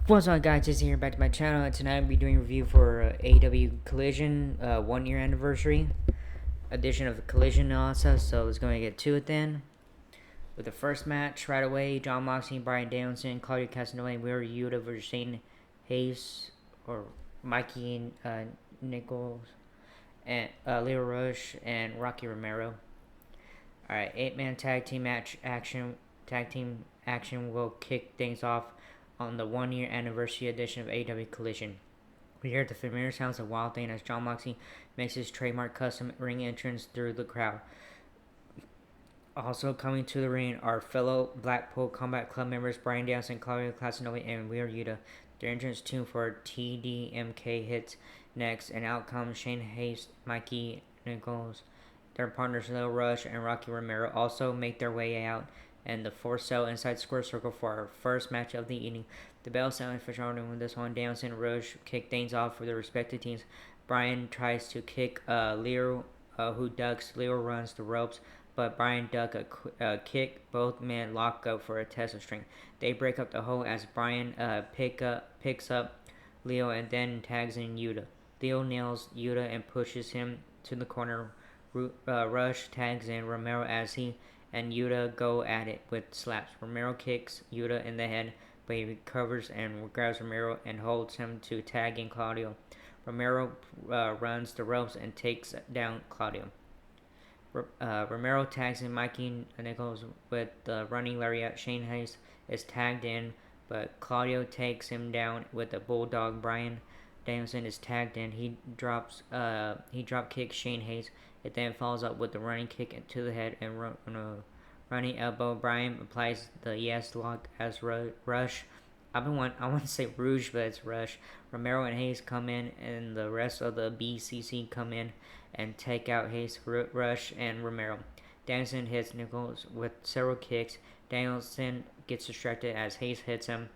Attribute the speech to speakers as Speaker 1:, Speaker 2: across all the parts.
Speaker 1: What's up, guys? Jason here, back to my channel, and tonight I'll be doing a review for AEW Collision 1 year anniversary edition of Collision also. So let's go and get to it then. With the first match right away, Jon Moxley, Bryan Danielson, Claudio Castagnoli, and Wheeler Yuta versus Shane Hayes or Mikey Nichols, and Leo Rush and Rocky Romero. All right, 8-man tag team match action. Tag team action will kick things off on the 1 year anniversary edition of AEW Collision. We hear the familiar sounds of Wild Thing as Jon Moxley makes his trademark custom ring entrance through the crowd. Also coming to the ring are fellow Blackpool Combat Club members Bryan Danielson, Claudio Castagnoli, and Wheeler Yuta. Their entrance tune for TDMK hits next, and out comes Shane Hayes, Mikey Nichols. Their partners Lil Rush and Rocky Romero also make their way out, and the four cell inside square circle for our first match of the evening. The bell sounded for starting with this one. Danielson and Rush kick things off for their respective teams. Bryan tries to kick Leo, who ducks. Leo runs the ropes, but Bryan duck a kick. Both men lock up for a test of strength. They break up the hole as Bryan picks up Leo and then tags in Yuta. Leo nails Yuta and pushes him to the corner. Rush tags in Romero as he and Yuta go at it with slaps. Romero kicks Yuta in the head, but he recovers and grabs Romero and holds him to tag in Claudio. Romero runs the ropes and takes down Claudio. Romero tags in Mikey Nichols with the running lariat. Shane Hayes is tagged in, but Claudio takes him down with a bulldog. Bryan Danielson is tagged in. He drop kicks Shane Hayes. It then follows up with the running kick to the head and running elbow. Bryan applies the yes lock as Rush. I want to say Rouge, but it's Rush. Romero and Hayes come in, and the rest of the BCC come in and take out Hayes, Rush, and Romero. Danielson hits Nichols with several kicks. Danielson gets distracted as Hayes hits him.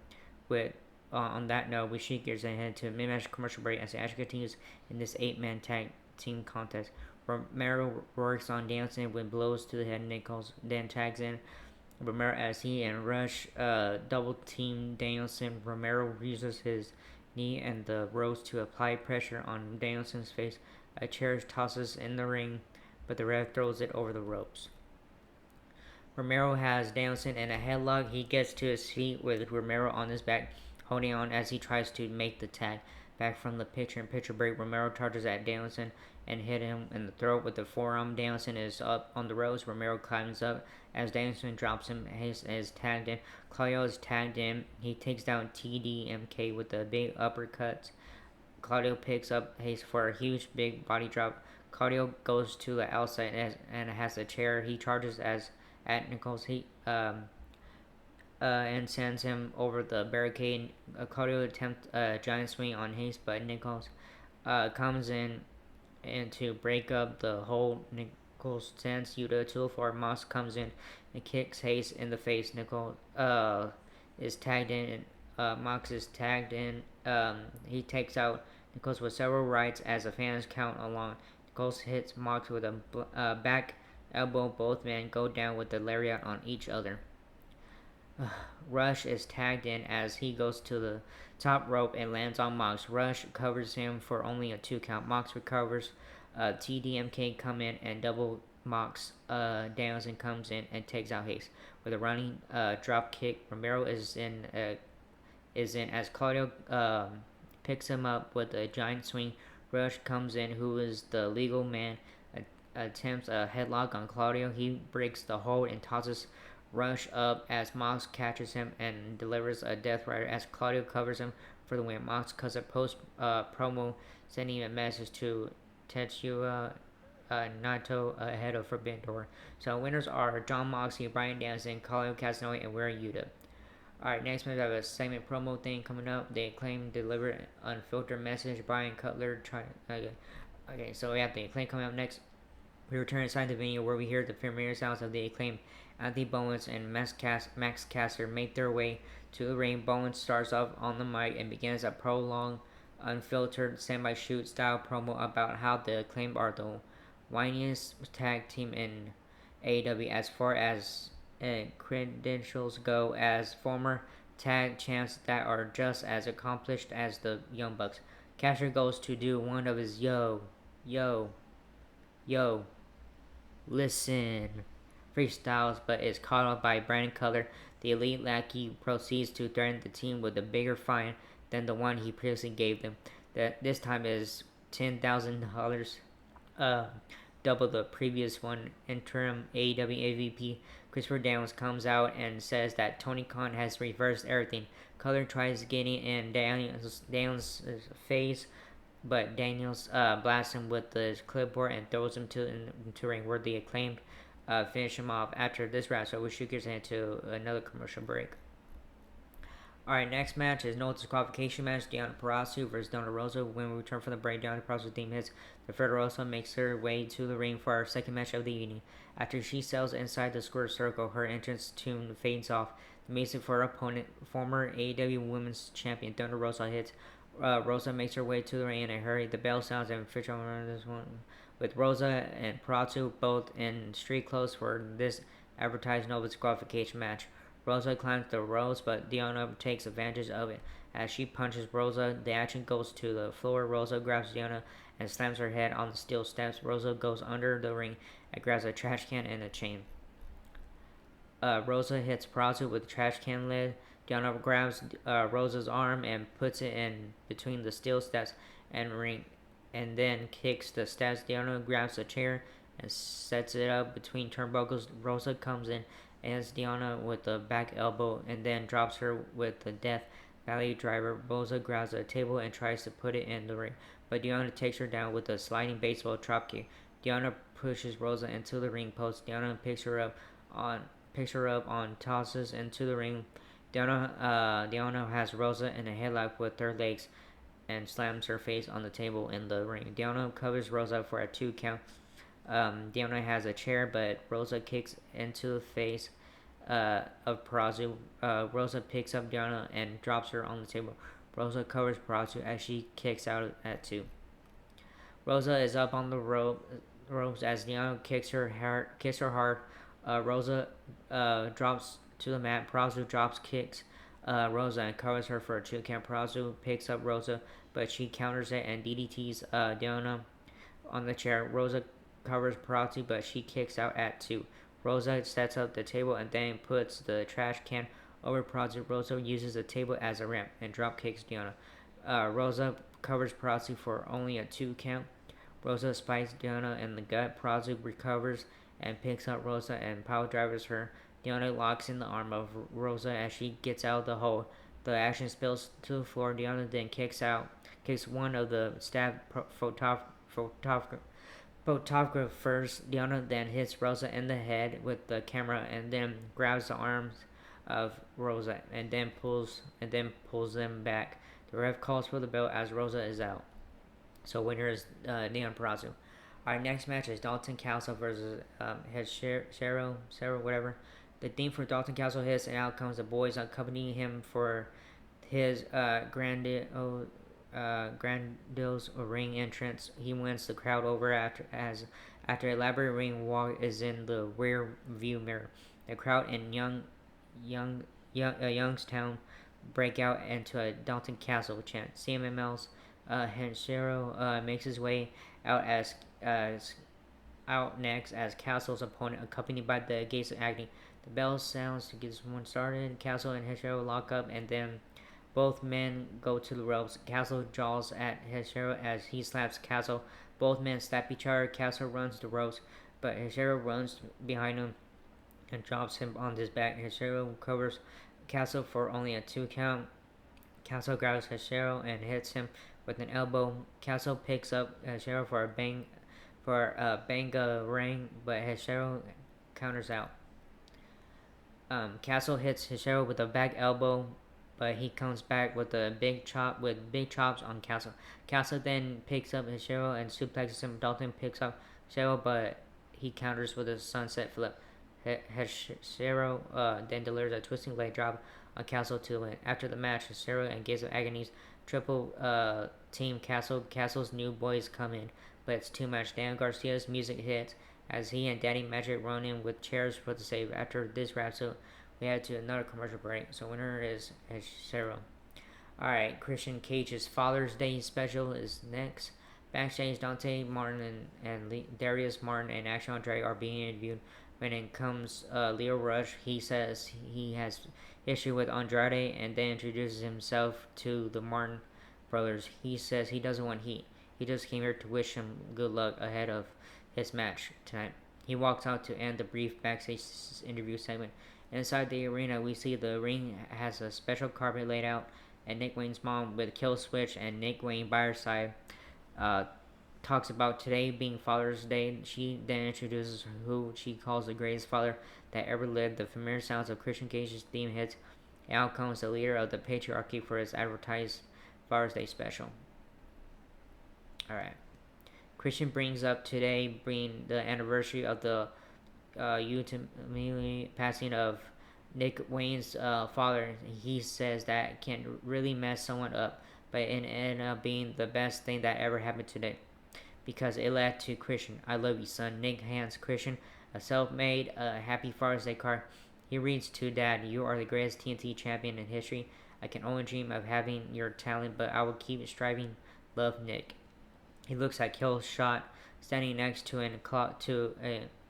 Speaker 1: With on that note, we shift gears ahead to mid-match commercial break as the action continues in this 8-man tag team contest. Romero works on Danielson with blows to the head. Nichols then tags in Romero as he and Rush double team Danielson. Romero uses his knee and the ropes to apply pressure on Danielson's face. A chair tosses in the ring, but the ref throws it over the ropes. Romero has Danielson in a headlock. He gets to his feet with Romero on his back, holding on as he tries to make the tag. Back from the picture-in-picture break, Romero charges at Danielson and hit him in the throat with the forearm. Danielson is up on the ropes. Romero climbs up as Danielson drops him. Hayes is tagged in. Claudio is tagged in. He takes down TDMK with the big uppercuts. Claudio picks up Hayes for a huge big body drop. Claudio goes to the outside and has a chair. He charges at Nichols. And sends him over the barricade. Claudio attempts a giant swing on Hayes, but Nichols comes in and to break up the hole. Nichols sends Yuta to the floor. Mox comes in and kicks Hayes in the face. Nichols is tagged in. Mox is tagged in. He takes out Nichols with several rights as the fans count along. Nichols hits Mox with a back elbow. Both men go down with the lariat on each other. Rush is tagged in as he goes to the top rope and lands on Mox. Rush covers him for only a 2 count. Mox recovers. TDMK come in and double Mox. Danielson comes in and takes out Hayes with a running drop kick. Romero is in as Claudio picks him up with a giant swing. Rush comes in, who is the legal man, attempts a headlock on Claudio. He breaks the hold and tosses Rush up as Mox catches him and delivers a Death Rider as Claudio covers him for the win. Mox cuts a post promo sending a message to Tetsuya Naito ahead of Forbidden Door. So winners are Jon Moxley, Bryan Danielson, Claudio Castagnoli, and Wheeler Yuta. Alright, next we have a segment promo thing coming up. The Acclaim delivered unfiltered message. Brian Cutler Okay, so we have the Acclaim coming up next. We return inside the venue where we hear the familiar sounds of the Acclaim. Anthony Bowens and Max Caster make their way to the ring. Bowens starts off on the mic and begins a prolonged, unfiltered, semi-shoot style promo about how the Acclaim are the whiniest tag team in AEW as far as credentials go. As former tag champs that are just as accomplished as the Young Bucks. Casher goes to do one of his yo, yo, listen freestyles, but is caught up by Brandon Cutler. The elite lackey proceeds to threaten the team with a bigger fine than the one he previously gave them. That this time is $10,000, uh, double the previous one. Interim AEW AVP Christopher Daniels comes out and says that Tony Khan has reversed everything. Cutler tries getting in Daniels' face, but Daniels blasts him with the clipboard and throws him into ring where the Acclaimed finish him off after this round. So we should get into another commercial break. Alright, next match is no disqualification match. Deonna Purrazzo versus Thunder Rosa. When we return from the break, Deonna Purrazzo theme hits. The Thunder Rosa makes her way to the ring for our second match of the evening. After she sells inside the square circle, her entrance tune fades off. The music for her opponent, former AEW Women's Champion Thunder Rosa, hits. Rosa makes her way to the ring in a hurry. The bell sounds and Fisher this one with Rosa and Purrazzo both in street clothes for this advertised no disqualification match. Rosa climbs the ropes, but Deonna takes advantage of it. As she punches Rosa, the action goes to the floor. Rosa grabs Deonna and slams her head on the steel steps. Rosa goes under the ring and grabs a trash can and a chain. Rosa hits Purrazzo with the trash can lid. Deonna grabs Rosa's arm and puts it in between the steel steps and ring, and then kicks the steps. Deonna grabs a chair and sets it up between turnbuckles. Rosa comes in and hits Deonna with the back elbow and then drops her with the Death Valley driver. Rosa grabs a table and tries to put it in the ring, but Deonna takes her down with a sliding baseball dropkick. Deonna pushes Rosa into the ring post. Deonna picks her up on tosses into the ring. Deonna has Rosa in a headlock with her legs and slams her face on the table in the ring. Deonna covers Rosa for a 2 count. Deonna has a chair, but Rosa kicks into the face of Purrazzo. Rosa picks up Deonna and drops her on the table. Rosa covers Purrazzo as she kicks out at 2. Rosa is up on the ropes as Deonna kicks her hard. Rosa drops to the mat. Purrazzo drops kicks Rosa and covers her for a 2 count. Purrazzo picks up Rosa, but she counters it and DDTs Deonna on the chair. Rosa covers Purrazzo, but she kicks out at 2. Rosa sets up the table and then puts the trash can over Purrazzo. Rosa uses the table as a ramp and drop kicks Deonna. Rosa covers Purrazzo for only a 2 count. Rosa spikes Deonna in the gut. Purrazzo recovers and picks up Rosa and power drivers her. Deonna locks in the arm of Rosa as she gets out of the hole. The action spills to the floor. Deonna then kicks one of the staff photographers. Deonna then hits Rosa in the head with the camera and then grabs the arms of Rosa and then pulls them back. The ref calls for the bell as Rosa is out. So winner is Deonna Purrazzo. Our next match is Dalton Castle versus Cero, whatever. The theme for Dalton Castle hits, and out comes the boys accompanying him for his grandiose ring entrance. He wins the crowd over after elaborate ring walk is in the rear view mirror. The crowd in Youngstown break out into a Dalton Castle chant. CMLL's Henshiro makes his way out out next as Castle's opponent, accompanied by the Gates of Agony. The bell sounds to get someone started. Castle and Henshiro lock up, and then both men go to the ropes. Castle jaws at Henshiro as he slaps Castle. Both men slap each other. Castle runs the ropes, but Henshiro runs behind him and drops him on his back. Henshiro covers Castle for only a 2 count. Castle grabs Henshiro and hits him with an elbow. Castle picks up Henshiro for a bangarang, but Henshiro counters out. Castle hits Henshiro with a back elbow, but he comes back with big chops on Castle. Castle then picks up Henshiro and suplexes him. Dalton picks up Henshiro, but he counters with a sunset flip. Henshiro then delivers a twisting blade drop on Castle to win. After the match, Henshiro and Gates of Agony's triple team Castle. Castle's new boys come in, but it's too much. Dan Garcia's music hits as he and Daddy Magic run in with chairs for the save. After this wraps up, we head to another commercial break. So winner is Cheryl. Alright, Christian Cage's Father's Day special is next. Backstage, Dante Martin and Darius Martin and Action Andre are being interviewed. When it comes Leo Rush, he says he has issue with Andrade and then introduces himself to the Martin brothers. He says he doesn't want heat. He just came here to wish him good luck ahead of his match tonight. He walks out to end the brief backstage interview segment. Inside the arena, we see the ring has a special carpet laid out, and Nick Wayne's mom with Kill Switch and Nick Wayne by her side uh, talks about today being Father's Day. She then introduces who she calls the greatest father that ever lived. The familiar sounds of Christian Cage's theme hits. And out comes the leader of the patriarchy for his advertised Father's Day special. Alright. Christian brings up today being the anniversary of the ultimately passing of Nick Wayne's father. He says that can really mess someone up, but it ended up being the best thing that ever happened today because it led to Christian. I love you, son. Nick hands Christian a self-made Happy Father's Day card. He reads to Dad, you are the greatest TNT champion in history. I can only dream of having your talent, but I will keep striving. Love, Nick. He looks at Killshot standing next to a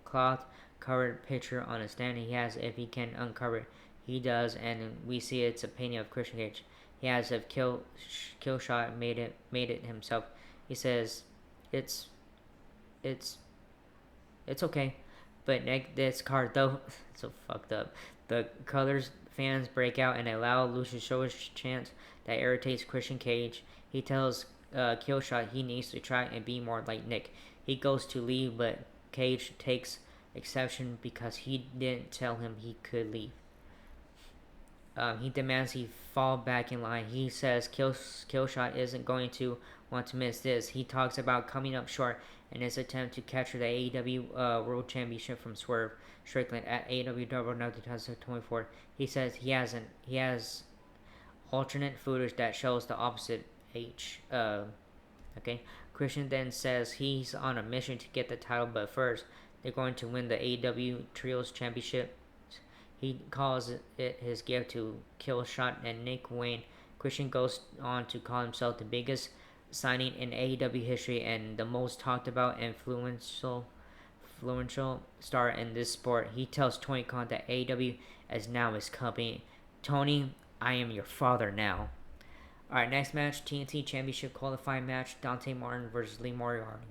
Speaker 1: cloth-covered picture on a stand he has. If he can uncover it, he does, and we see it's a painting of Christian Cage. He has if Killshot made it himself. He says, "It's okay." But this card though, it's so fucked up. The colors fans break out and allow Luchasaurus chant that irritates Christian Cage. He tells Killshot he needs to try and be more like Nick. He goes to leave, but Cage takes exception because he didn't tell him he could leave. He demands he fall back in line. He says Killshot isn't going to want to miss this. He talks about coming up short in his attempt to capture the AEW World Championship from Swerve Strickland at AEW Double Nothing 2024. He says he has alternate footage that shows the opposite. Okay. Christian then says he's on a mission to get the title, but first they're going to win the AEW Trios Championship. He calls it his gift to Killshot and Nick Wayne. Christian goes on to call himself the biggest signing in AEW history and the most talked about and influential star in this sport. He tells Tony Khan that AEW is now his company. Tony, I am your father now. Alright, next match, TNT Championship qualifying match, Dante Martin versus Lee Moriarty.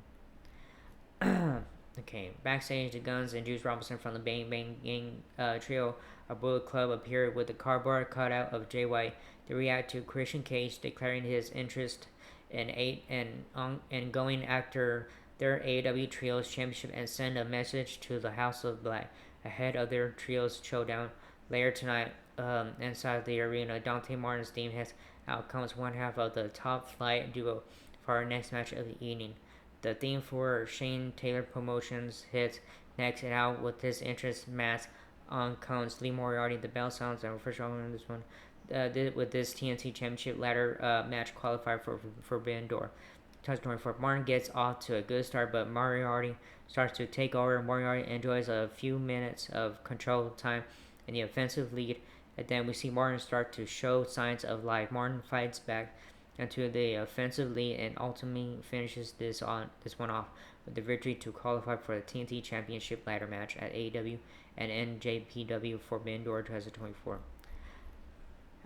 Speaker 1: Okay, backstage, the Guns and Juice Robinson from the Bang Bang Gang trio of Bullet Club appear with a cardboard cutout of Jay White. They react to Christian Cage declaring his interest in going after their AEW Trios Championship and send a message to the House of Black ahead of their Trios showdown later tonight. Inside the arena, Dante Martin's theme hits. Out comes one half of the Top Flight duo for our next match of the evening. The theme for Shane Taylor Promotions hits next, and out with his interest mask on comes Lee Moriarty. The bell sounds, and first round on this one. With this TNT Championship ladder match qualifier for Forbidden Door. Touch 24. Martin gets off to a good start, but Moriarty starts to take over. Moriarty enjoys a few minutes of control time in the offensive lead, and then we see Martin start to show signs of life. Martin fights back into the offensive lead and ultimately finishes this one off with the victory to qualify for the TNT Championship ladder match at AEW and NJPW Forbidden Door 2024.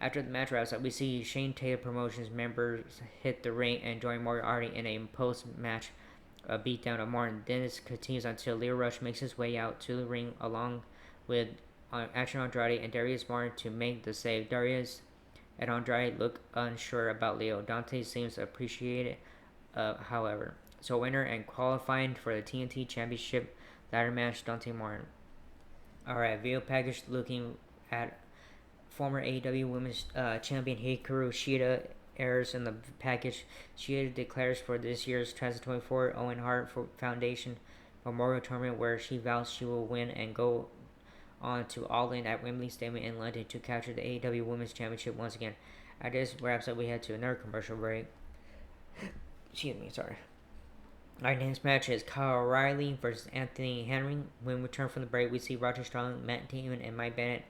Speaker 1: After the match wraps up, we see Shane Taylor Promotions members hit the ring and join Moriarty in a post-match beatdown of Martin. Then this continues until Leo Rush makes his way out to the ring along with Action Andrade and Darius Martin to make the save. Darius and Andrade look unsure about Leo. Dante seems to appreciate it, however. So winner and qualifying for the TNT Championship ladder match, Dante Martin. Alright, video package looking at former AEW Women's Champion Hikaru Shida airs in the package. Shida declares for this year's 2024 Owen Hart Foundation Memorial Tournament, where she vows she will win and go on to All In at Wembley Stadium in London to capture the AEW Women's Championship once again. After this wraps up, we head to another commercial break. Excuse me, sorry. Our next match is Kyle O'Reilly versus Anthony Henry. When we return from the break, we see Roger Strong, Matt Damon, and Mike Bennett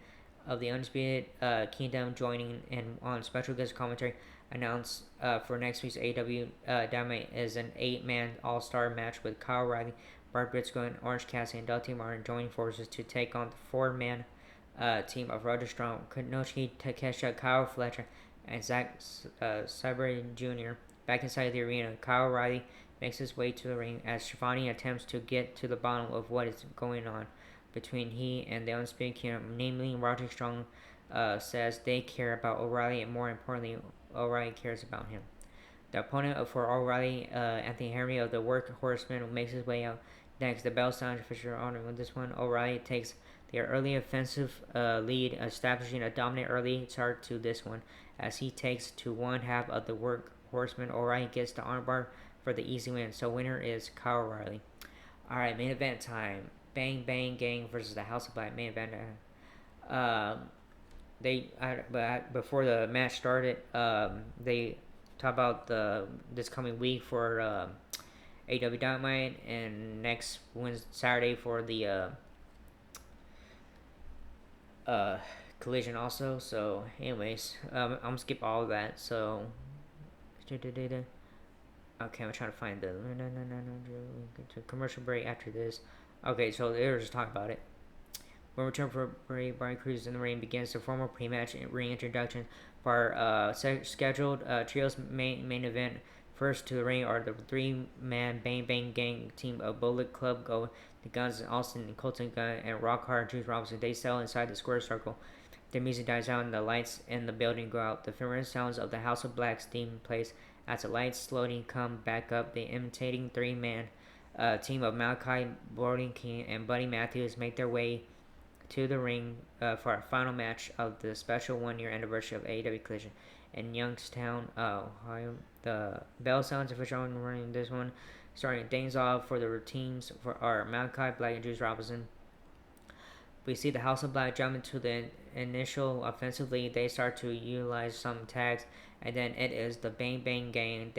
Speaker 1: of the Undisputed Kingdom joining in on special guest commentary. Announced for next week's AEW Dynamite is an 8-man All-Star match with Kyle O'Reilly, Mark Briscoe, and Orange Cassidy and Dante Martin joining forces to take on the 4-man team of Roderick Strong, Konosuke Takeshita, Kyle Fletcher, and Zack Sabre Jr. Back inside the arena, Kyle O'Reilly makes his way to the ring as Shivani attempts to get to the bottom of what is going on between he and the Undisputed Kingdom, namely Roderick Strong says they care about O'Reilly, and more importantly, O'Reilly cares about him. The opponent for O'Reilly, Anthony Henry of the Work Horsemen, makes his way out next. The bell sounds official honor with this one. O'Reilly takes their early offensive lead, establishing a dominant early start to this one. As he takes to one half of the Work Horseman, O'Reilly gets the armbar for the easy win. So winner is Kyle O'Reilly. Alright, main event time. Bang Bang Gang versus the House of Black. Main event. Before the match started, they talk about this coming week for AEW Dynamite, and next Wednesday, Saturday for the Collision also. So, anyways, I'm gonna skip all of that. So, okay, I'm trying to find the commercial break after this. Okay, so they were just talking about it. When return for Brian Cruz in the ring begins the formal pre-match ring introduction for our scheduled trios main event. First to the ring are the 3-man Bang Bang Gang team of Bullet Club Go, the Guns, Austin, and Colton Gunn, and Rock Hard Juice Robinson. They settle inside the square circle. The music dies out and the lights in the building go out. The familiar sounds of the House of Black's theme plays as the lights slowly come back up. The imitating 3-man team of Malachi, Brody King, and Buddy Matthews make their way to the ring for our final match of the special 1-year anniversary of AEW Collision in Youngstown, Ohio. The bell sounds official on running this one, starting things off for the routines for our Malachi Black and Juice Robinson. We see the House of Black jump into the initial offensive lead. They start to utilize some tags, and then it is the Bang Bang Gang.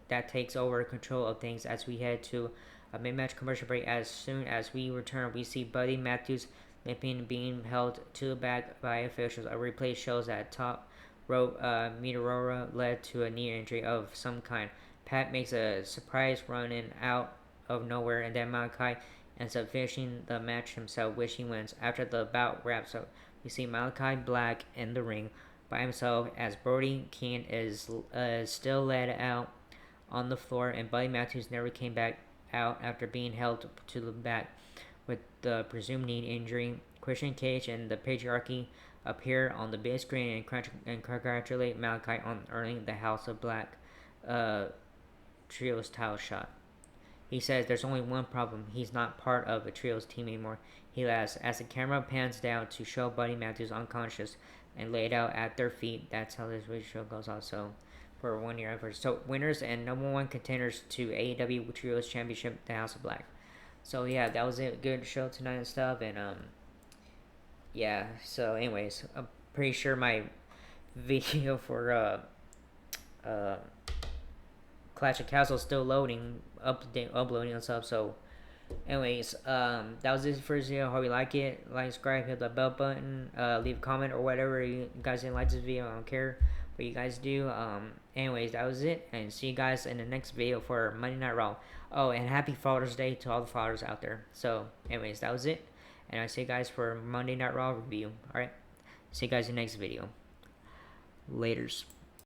Speaker 1: That takes over control of things as we head to a mid-match commercial break. As soon as we return, we see Buddy Matthews limping, being held to the back by officials. A replay shows that top rope Meteora led to a knee injury of some kind. Pat makes a surprise run in out of nowhere, and then Malachi ends up finishing the match himself, which he wins. After the bout wraps up, we see Malachi Black in the ring by himself as Brody King is still led out on the floor, and Buddy Matthews never came back out after being held to the back with the presumed knee injury. Christian Cage and the Patriarchy appear on the big screen and congratulate Malachi on earning the House of Black Trios title shot. He says there's only one problem. He's not part of a Trios team anymore. He laughs as the camera pans down to show Buddy Matthews unconscious and laid out at their feet. That's how this show goes on. So, for a 1-year effort. So, winners and number 1 contenders to AEW Trios Championship, the House of Black. So, yeah, that was a good show tonight and stuff. And, yeah. So, anyways, I'm pretty sure my video for, Clash of Castles still loading, uploading and stuff. So, anyways, that was it for this video. Hope you like it. Like, subscribe, hit the bell button, leave a comment or whatever. You guys didn't like this video, I don't care what you guys do. Anyways, that was it, and see you guys in the next video for Monday Night Raw. Oh, and happy Father's Day to all the fathers out there. So, anyways, that was it, and I'll see you guys for Monday Night Raw review. Alright, see you guys in the next video. Laters.